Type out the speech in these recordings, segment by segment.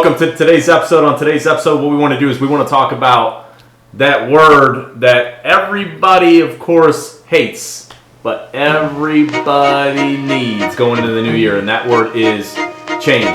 welcome to today's episode. On today's episode, what we want to do is we want to talk about that word that everybody, of course, hates, but everybody needs going into the new year, and that word is change.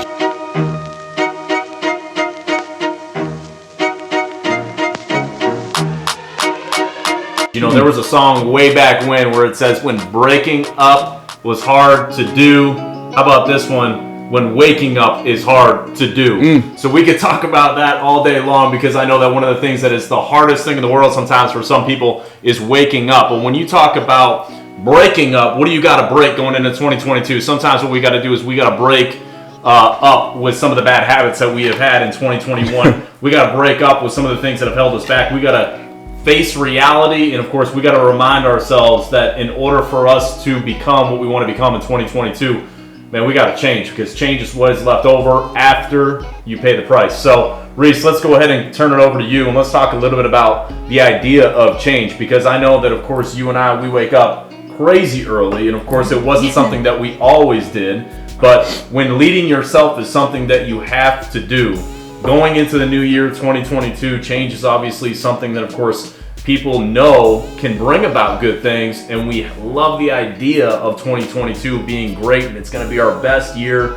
You know, there was a song way back when where it says, when breaking up was hard to do. How about this one? When waking up is hard to do. So we could talk about that all day long, because I know that one of the things that is the hardest thing in the world sometimes for some people is waking up. But when you talk about breaking up, what do you got to break going into 2022? Sometimes what we got to do is we got to break up with some of the bad habits that we have had in 2021. We got to break up with some of the things that have held us back. We got to face reality, and of course we got to remind ourselves that in order for us to become what we want to become in 2022, man, we got to change, because change is what is left over after you pay the price. So, Reese, let's go ahead and turn it over to you, and let's talk a little bit about the idea of change, because I know that, of course, you and I, we wake up crazy early, and of course it wasn't something that we always did, but when leading yourself is something that you have to do, going into the new year, 2022, change is obviously something that, of course, people know can bring about good things, and we love the idea of 2022 being great, and it's going to be our best year,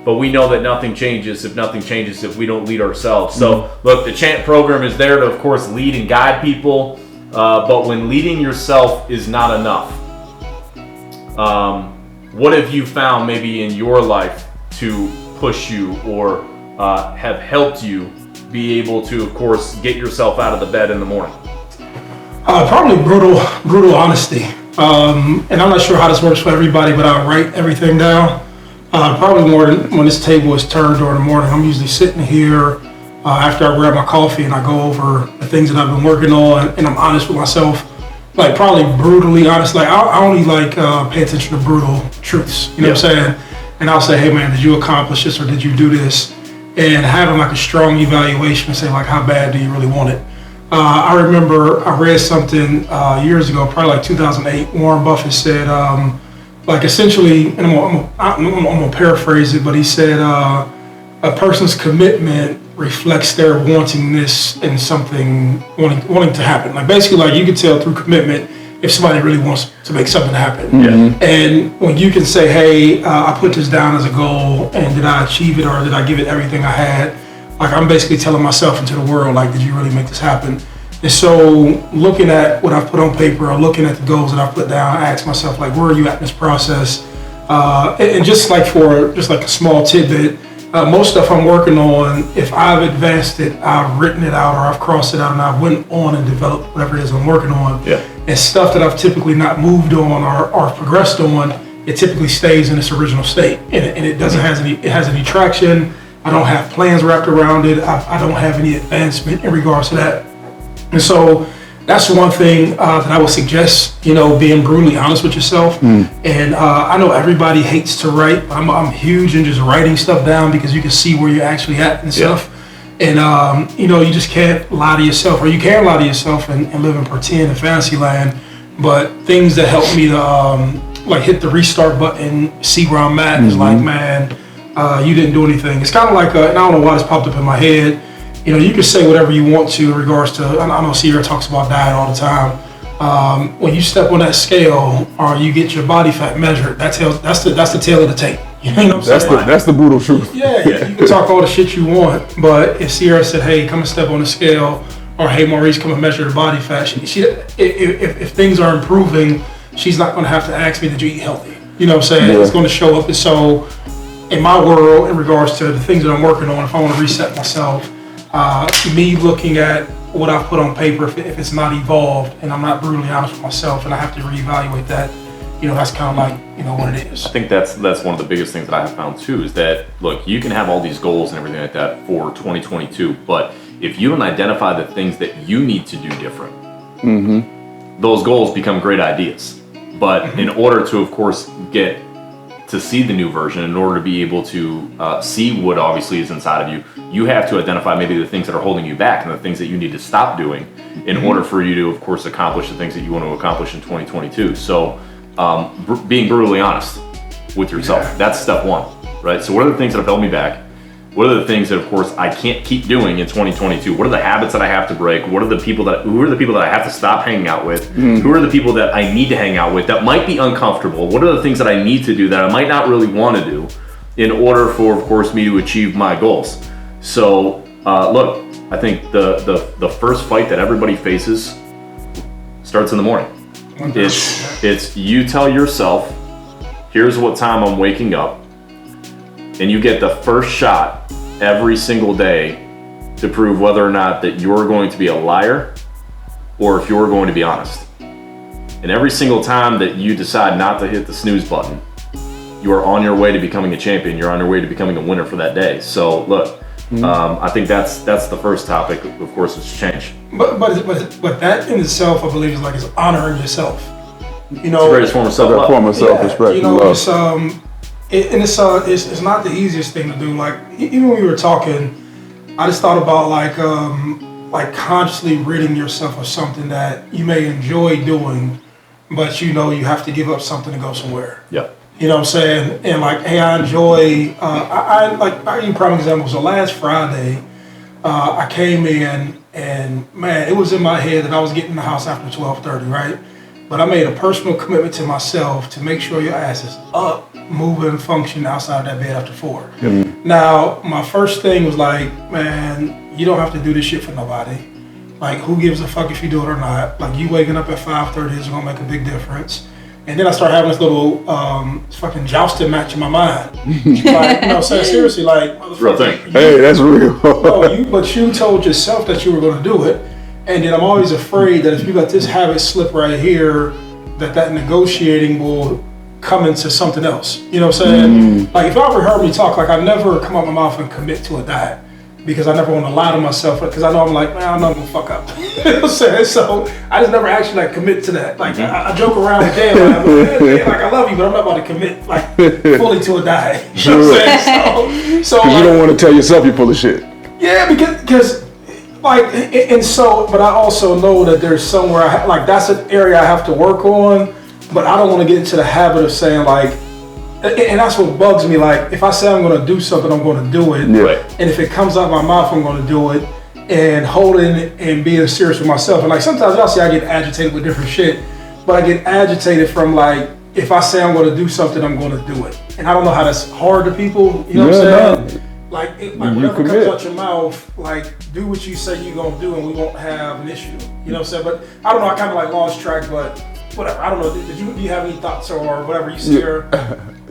but we know that nothing changes if we don't lead ourselves. So look, the Chant program is there to, of course, lead and guide people, but when leading yourself is not enough, what have you found maybe in your life to push you or have helped you be able to, of course, get yourself out of the bed in the morning? Probably brutal honesty. And I'm not sure how this works for everybody, but I write everything down. Probably more when this table is turned during the morning. I'm usually sitting here after I grab my coffee, and I go over the things that I've been working on, and I'm honest with myself. Like, probably brutally honest. Like, I only pay attention to brutal truths. You know what I'm saying? And I'll say, hey man, did you accomplish this or did you do this? And having like a strong evaluation and say, like, how bad do you really want it? I remember I read something years ago, probably like 2008. Warren Buffett said, like, essentially, and I'm gonna paraphrase it, but he said, a person's commitment reflects their wantingness in something wanting to happen. Like, basically, like, you can tell through commitment if somebody really wants to make something happen. And when you can say, hey, I put this down as a goal, and did I achieve it, or did I give it everything I had? Like, I'm basically telling myself into the world, like, did you really make this happen? And so looking at what I've put on paper, or looking at the goals that I've put down, I ask myself, like, where are you at in this process? And just like a small tidbit, most stuff I'm working on, if I've advanced it, I've written it out, or I've crossed it out, and I went on and developed whatever it is I'm working on. And stuff that I've typically not moved on or progressed on, it typically stays in its original state. And it doesn't has any traction. I don't have plans wrapped around it. I don't have any advancement in regards to that. And so that's one thing that I would suggest, being brutally honest with yourself. And I know everybody hates to write, but I'm huge in just writing stuff down, because you can see where you're actually at and stuff. And, you just can't lie to yourself, or you can lie to yourself and live in pretend and fantasy land. But things that help me to hit the restart button, see where I'm at, is like, man, you didn't do anything. It's kind of like, and I don't know why this popped up in my head. You can say whatever you want to in regards to, I know Sierra talks about diet all the time. When you step on that scale, or you get your body fat measured, that's the tail of the tape. You know what I'm saying? That's the brutal truth. Yeah, you can talk all the shit you want, but if Sierra said, hey, come and step on the scale, or hey, Maurice, come and measure the body fat, if things are improving, she's not going to have to ask me, did you eat healthy? You know what I'm saying? It's going to show up. And so in my world, in regards to the things that I'm working on, if I want to reset myself, me looking at what I've put on paper, if it's not evolved, and I'm not brutally honest with myself, and I have to reevaluate that, that's kind of like, what it is. I think that's one of the biggest things that I have found too, is that, look, you can have all these goals and everything like that for 2022, but if you don't identify the things that you need to do different, those goals become great ideas. But in order to, of course, get to see the new version, in order to be able to see what obviously is inside of you, you have to identify maybe the things that are holding you back and the things that you need to stop doing in order for you to, of course, accomplish the things that you want to accomplish in 2022. So being brutally honest with yourself, that's step one, right? So what are the things that have held me back? What are the things that, of course, I can't keep doing in 2022? What are the habits that I have to break? Who are the people that I have to stop hanging out with? Who are the people that I need to hang out with that might be uncomfortable? What are the things that I need to do that I might not really want to do in order for, of course, me to achieve my goals? So, look, I think the first fight that everybody faces starts in the morning. It's you tell yourself, here's what time I'm waking up, and you get the first shot every single day to prove whether or not that you're going to be a liar or if you're going to be honest. And every single time that you decide not to hit the snooze button, you are on your way to becoming a champion. You're on your way to becoming a winner for that day. So look, I think that's the first topic, of course, is change. But that in itself, I believe, is honoring yourself. You know, It's the greatest form of self-love. Form of self-respect. You know, it's not the easiest thing to do. Like even when we were talking, I just thought about like consciously ridding yourself of something that you may enjoy doing, but you know you have to give up something to go somewhere. Yeah. You know what I'm saying? And like, hey, I enjoy. I give prime example. So last Friday, I came in and man, it was in my head that I was getting in the house after 12:30, right? But I made a personal commitment to myself to make sure your ass is up, moving, functioning outside that bed after 4. Mm-hmm. Now, my first thing was like, man, you don't have to do this shit for nobody. Like, who gives a fuck if you do it or not? Like, you waking up at 5:30 is gonna make a big difference. And then I started having this little fucking jousting match in my mind. Like, no, so seriously, like, Real thing. Hey, that's real. but you told yourself that you were going to do it, and then I'm always afraid that if you let this habit slip right here, that negotiating will come into something else. You know what I'm saying? Like if you ever heard me talk, like I never come out my mouth and commit to a diet because I never want to lie to myself because I know I'm like, man, I'm not gonna fuck up. You know what I'm saying? So I just never actually like commit to that. Like I joke around with Dan, like I love you, but I'm not about to commit like fully to a diet. You know what I'm saying? So Because you don't want to tell yourself you're full of shit. yeah, because like, and so, but I also know that there's somewhere, like that's an area I have to work on, but I don't want to get into the habit of saying like, and that's what bugs me, like, if I say I'm going to do something, I'm going to do it, Yeah. and if it comes out my mouth, I'm going to do it, and holding it and being serious with myself, and like, sometimes y'all see I get agitated with different shit, but I get agitated from like, if I say I'm going to do something, I'm going to do it, and I don't know how that's hard to people, you know what I'm saying? Like whatever comes out your mouth, like do what you say you're gonna do, and we won't have an issue. You know what I'm saying? But I don't know. I kind of like lost track, but whatever. I don't know. Do you have any thoughts or whatever you see?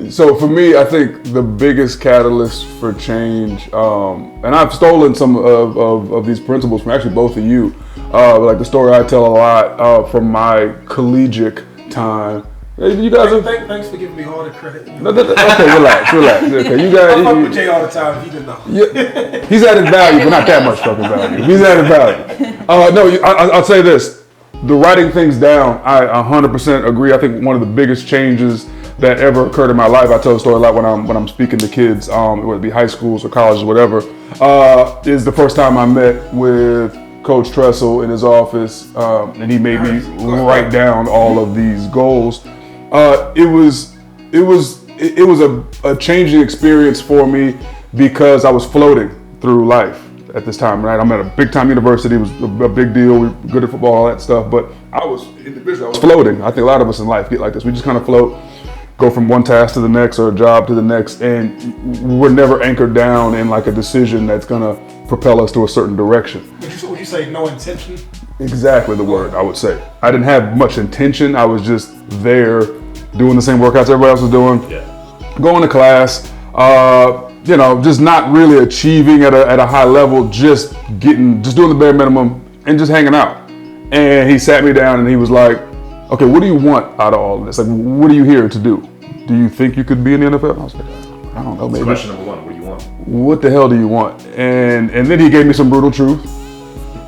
So for me, I think the biggest catalyst for change, and I've stolen some of these principles from actually both of you. Like the story I tell a lot from my collegiate time. You guys Thanks for giving me all the credit. Okay, relax. Okay, you guys. I fuck with Jay all the time. If you didn't know. Yeah, he's added value, but not that much fucking value. He's added value. I'll say this: the writing things down, I 100% agree. I think one of the biggest changes that ever occurred in my life, I tell the story a lot when I'm speaking to kids, whether it be high schools or colleges, whatever, is the first time I met with Coach Tressel in his office, and he made me write down all of these goals. It was a changing experience for me because I was floating through life at this time, right? I'm at a big time university. It was a big deal. We were good at football, all that stuff, but I was floating. I think a lot of us in life get like this. We just kind of float, go from one task to the next or a job to the next, and we're never anchored down in like a decision that's gonna propel us to a certain direction. Would you say no intention? Exactly the word I would say. I didn't have much intention. I was just there doing the same workouts everybody else was doing, going to class, just not really achieving at a high level, just doing the bare minimum and just hanging out. And he sat me down and he was like, okay, what do you want out of all of this? Like, what are you here to do? Do you think you could be in the NFL? I was like, I don't know, maybe. Question number one, what do you want? What the hell do you want? And then he gave me some brutal truth.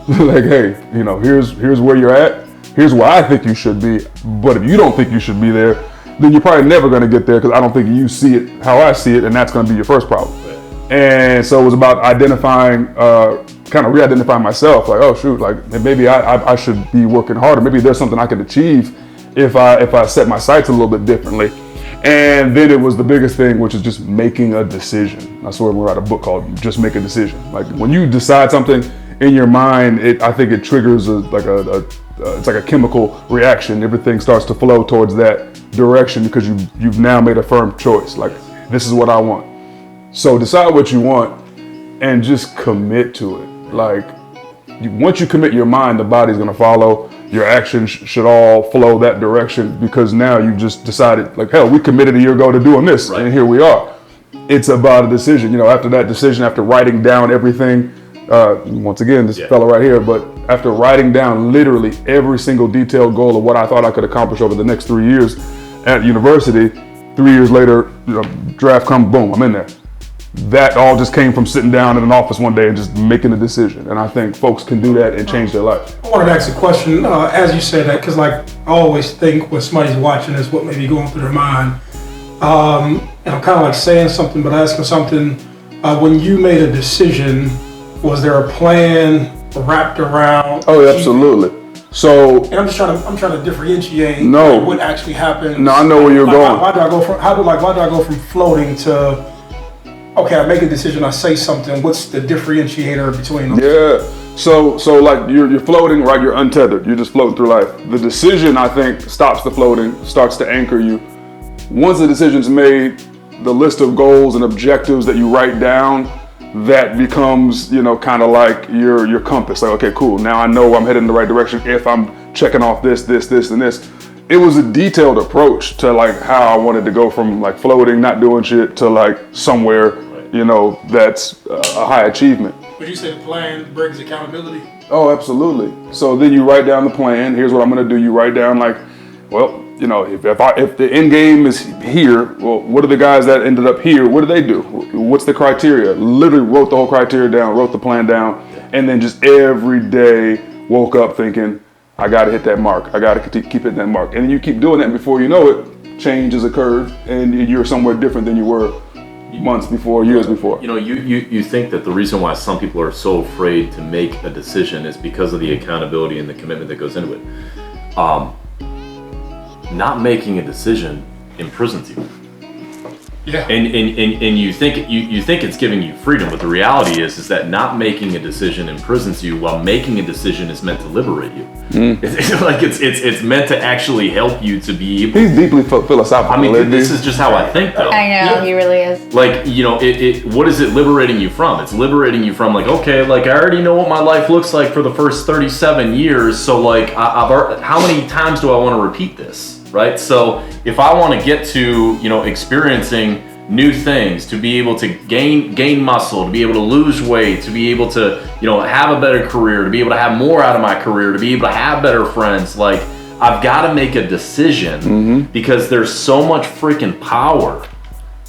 Like, hey, here's where you're at. Here's where I think you should be. But if you don't think you should be there, then you're probably never going to get there because I don't think you see it how I see it, and that's going to be your first problem. Right. And so it was about identifying, kind of re-identifying myself. Like, oh shoot, like maybe I should be working harder. Maybe there's something I can achieve if I set my sights a little bit differently. And then it was the biggest thing, which is just making a decision. I swear we wrote a book called Just Make a Decision. Like when you decide something in your mind, I think it triggers it's like a chemical reaction. Everything starts to flow towards that direction because you've now made a firm choice. Like, this is what I want. So decide what you want and just commit to it. Like, once you commit your mind, the body's gonna follow. Your actions should all flow that direction because now you just decided, like, hell, we committed a year ago to doing this, right. And here we are. It's about a decision. You know, after that decision, after writing down everything, once again, this fellow right here, but after writing down literally every single detailed goal of what I thought I could accomplish over the next 3 years at university, 3 years later, draft comes, boom, I'm in there. That all just came from sitting down in an office one day and just making a decision. And I think folks can do that and change their life. I wanted to ask a question as you said that, because like I always think when somebody's watching is what may be going through their mind. And I'm kind of like saying something, but asking something. When you made a decision, was there a plan wrapped around? Oh, absolutely. So, and I'm trying to differentiate what actually happened. No, I know where you're going. Why do I go from floating to, okay, I make a decision, I say something, what's the differentiator between them? Yeah. So like you're floating, right? You're untethered. You're just floating through life. The decision, I think, stops the floating, starts to anchor you. Once the decision's made, the list of goals and objectives that you write down, that becomes, kind of like your compass. Like, okay, cool. Now I know I'm heading in the right direction if I'm checking off this, and this. It was a detailed approach to like how I wanted to go from like floating, not doing shit, to like somewhere, that's a high achievement. Would you say the plan brings accountability? Oh, absolutely. So then you write down the plan. Here's what I'm gonna do. You write down like, well, if the end game is here, well, what are the guys that ended up here? What do they do? What's the criteria? Literally wrote the whole criteria down, wrote the plan down, and then just every day woke up thinking, I gotta hit that mark. I gotta keep hitting that mark. And then you keep doing that, and before you know it, change has occurred, and you're somewhere different than you were months before, years before. You think that the reason why some people are so afraid to make a decision is because of the accountability and the commitment that goes into it. Not making a decision imprisons you. Yeah. And you think it's giving you freedom, but the reality is that not making a decision imprisons you, while making a decision is meant to liberate you. It's meant to actually help you to be able. He's deeply philosophical. I mean, this is just how I think, though. I know, he really is. Like, what is it liberating you from? It's liberating you from, like, okay, like, I already know what my life looks like for the first 37 years, so, like, how many times do I want to repeat this, right? So, if I want to get to, experiencing new things, to be able to gain muscle, to be able to lose weight, to be able to, have a better career, to be able to have more out of my career, to be able to have better friends, like, I've got to make a decision because there's so much freaking power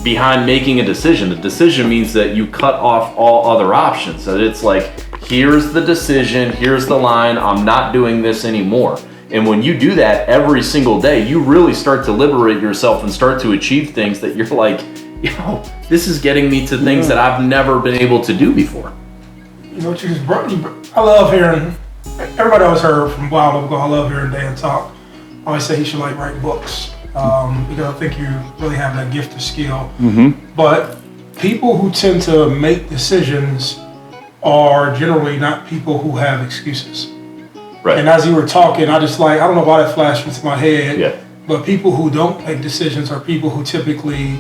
behind making a decision. A decision means that you cut off all other options. So it's like, here's the decision, here's the line, I'm not doing this anymore. And when you do that every single day, you really start to liberate yourself and start to achieve things that you're like, this is getting me to things that I've never been able to do before. What you just brought, I love hearing, everybody always heard from a while ago, I love hearing Dan talk. I always say he should write books because I think you really have that gift of skill. But people who tend to make decisions are generally not people who have excuses. Right. And as you were talking, I don't know why that flashed into my head. Yeah. But people who don't make decisions are people who typically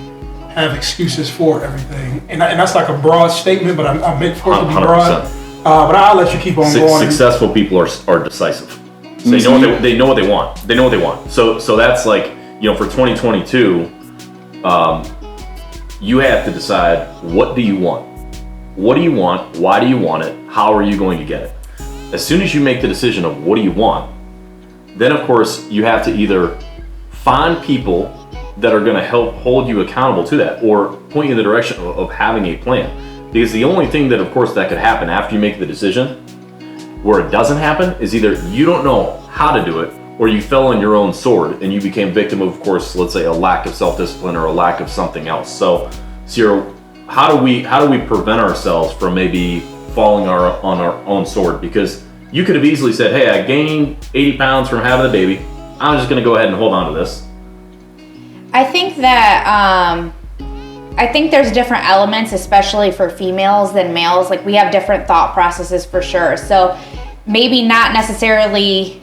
have excuses for everything. And that's like a broad statement, but I meant for it to be broad. But I'll let you keep on going. Successful people are decisive. So they know what they want. They know what they want. So that's like, for 2022, you have to decide, what do you want? What do you want? Why do you want it? How are you going to get it? As soon as you make the decision of what do you want, then of course you have to either find people that are going to help hold you accountable to that, or point you in the direction of having a plan. Because the only thing that, of course, that could happen after you make the decision, where it doesn't happen, is either you don't know how to do it, or you fell on your own sword and you became victim of course, let's say a lack of self-discipline or a lack of something else. So, Ciro, how do we prevent ourselves from maybe falling on our own sword? Because you could have easily said, hey, I gained 80 pounds from having a baby. I'm just going to go ahead and hold on to this. I think that I think there's different elements, especially for females than males. Like we have different thought processes for sure. So maybe not necessarily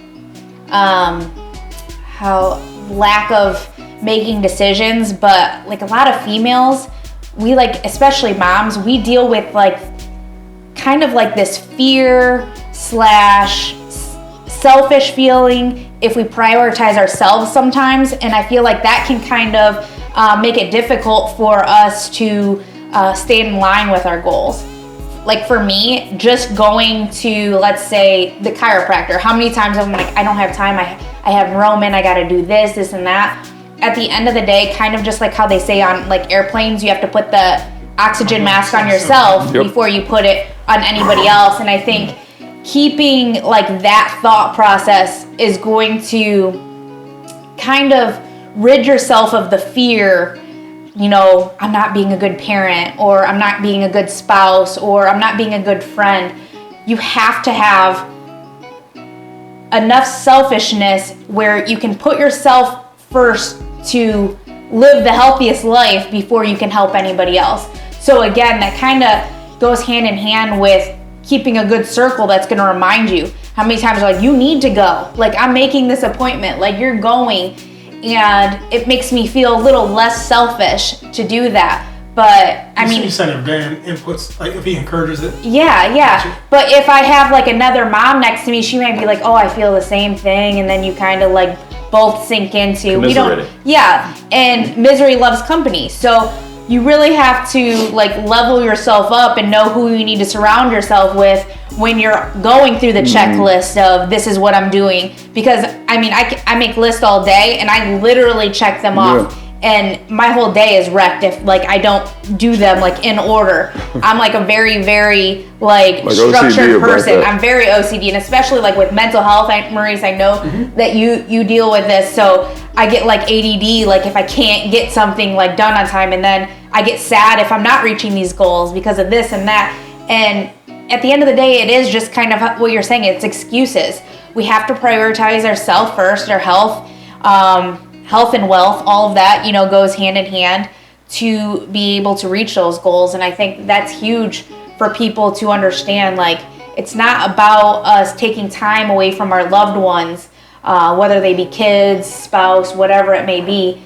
how lack of making decisions, but like a lot of females, we like, especially moms, we deal with like kind of like this fear / selfish feeling if we prioritize ourselves sometimes. And I feel like that can kind of make it difficult for us to stay in line with our goals. Like for me, just going to, let's say, the chiropractor, how many times I'm like, I don't have time, I have enrollment, I gotta do this and that. At the end of the day, kind of just like how they say on like airplanes, you have to put the oxygen mask on yourself before you put it on anybody else. And I think keeping like that thought process is going to kind of rid yourself of the fear, you know, I'm not being a good parent, or I'm not being a good spouse, or I'm not being a good friend. You have to have enough selfishness where you can put yourself first to live the healthiest life before you can help anybody else. So again, that kind of goes hand in hand with keeping a good circle that's going to remind you how many times like you need to go. Like I'm making this appointment, like you're going. And it makes me feel a little less selfish to do that. But I mean, you said if Dan inputs, like if he encourages it. Yeah. Gotcha. But if I have like another mom next to me, she might be like, "Oh, I feel the same thing," and then you kind of like both sink into. We don't. Yeah, and misery loves company. So you really have to like level yourself up and know who you need to surround yourself with when you're going through the checklist of this is what I'm doing. Because I mean, I make lists all day and I literally check them off. And my whole day is wrecked if like I don't do them like in order. I'm like a very, very like structured person. I'm very OCD, and especially like with mental health, Maurice, I know that you deal with this. So I get like ADD, like if I can't get something like done on time, and then I get sad if I'm not reaching these goals because of this and that. And at the end of the day, it is just kind of what you're saying. It's excuses. We have to prioritize ourselves first, our health. Health and wealth, all of that, you know, goes hand in hand to be able to reach those goals. And I think that's huge for people to understand. Like, it's not about us taking time away from our loved ones, whether they be kids, spouse, whatever it may be.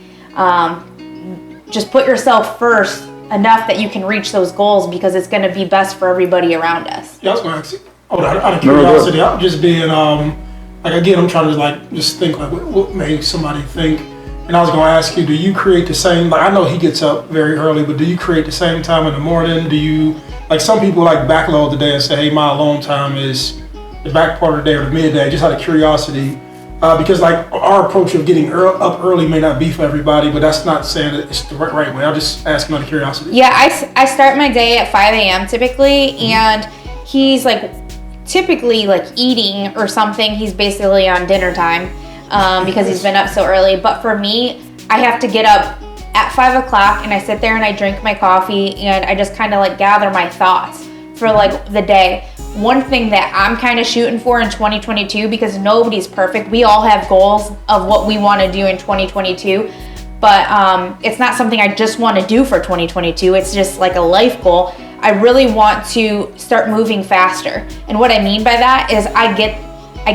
Just put yourself first enough that you can reach those goals, because it's going to be best for everybody around us. Yeah, I was going to ask you, out of curiosity, I'm just being, like, again, I'm trying to like just think like what makes somebody think. And I was going to ask you, do you create the same, like I know he gets up very early, but do you create the same time in the morning? Do you, like some people like backload the day and say, hey, my alone time is the back part of the day or the midday, just out of curiosity. Because like our approach of getting up early may not be for everybody, but that's not saying that it's the right way. I'll just ask him out of curiosity. Yeah, I start my day at 5 a.m. typically, and he's like typically like eating or something. He's basically on dinner time. Because he's been up so early. But for me, I have to get up at 5 o'clock and I sit there and I drink my coffee and I just kind of like gather my thoughts for like the day. One thing that I'm kind of shooting for in 2022, because nobody's perfect. We all have goals of what we want to do in 2022. But it's not something I just want to do for 2022. It's just like a life goal. I really want to start moving faster. And what I mean by that is I get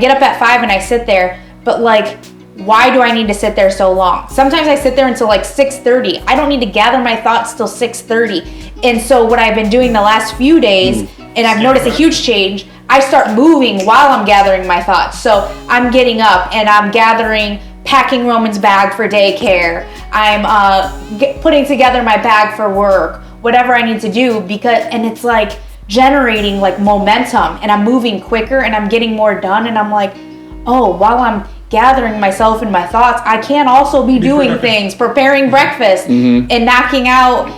up at 5 and I sit there. But like, why do I need to sit there so long? Sometimes I sit there until like 6:30. I don't need to gather my thoughts till 6:30. And so what I've been doing the last few days, and I've noticed a huge change, I start moving while I'm gathering my thoughts. So I'm getting up and I'm packing Roman's bag for daycare. I'm putting together my bag for work, whatever I need to do, and it's like generating like momentum, and I'm moving quicker and I'm getting more done. And I'm like, oh, while I'm gathering myself and my thoughts, I can also be doing things, preparing breakfast and knocking out,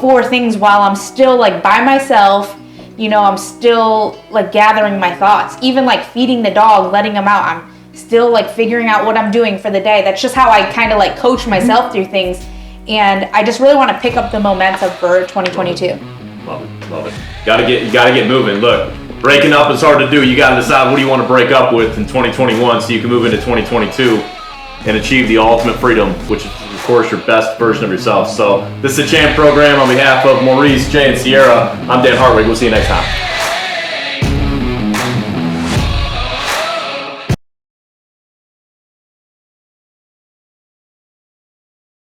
4 things while I'm still like by myself. I'm still like gathering my thoughts, even like feeding the dog, letting him out. I'm still like figuring out what I'm doing for the day. That's just how I kind of like coach myself through things. And I just really want to pick up the momentum for 2022. Love it. You gotta get moving. Look, breaking up is hard to do. You got to decide what do you want to break up with in 2021 so you can move into 2022 and achieve the ultimate freedom, which is course, your best version of yourself. So this is the Champ Program on behalf of Maurice, Jay, and Sierra. I'm Dan Hartwig. We'll see you next time.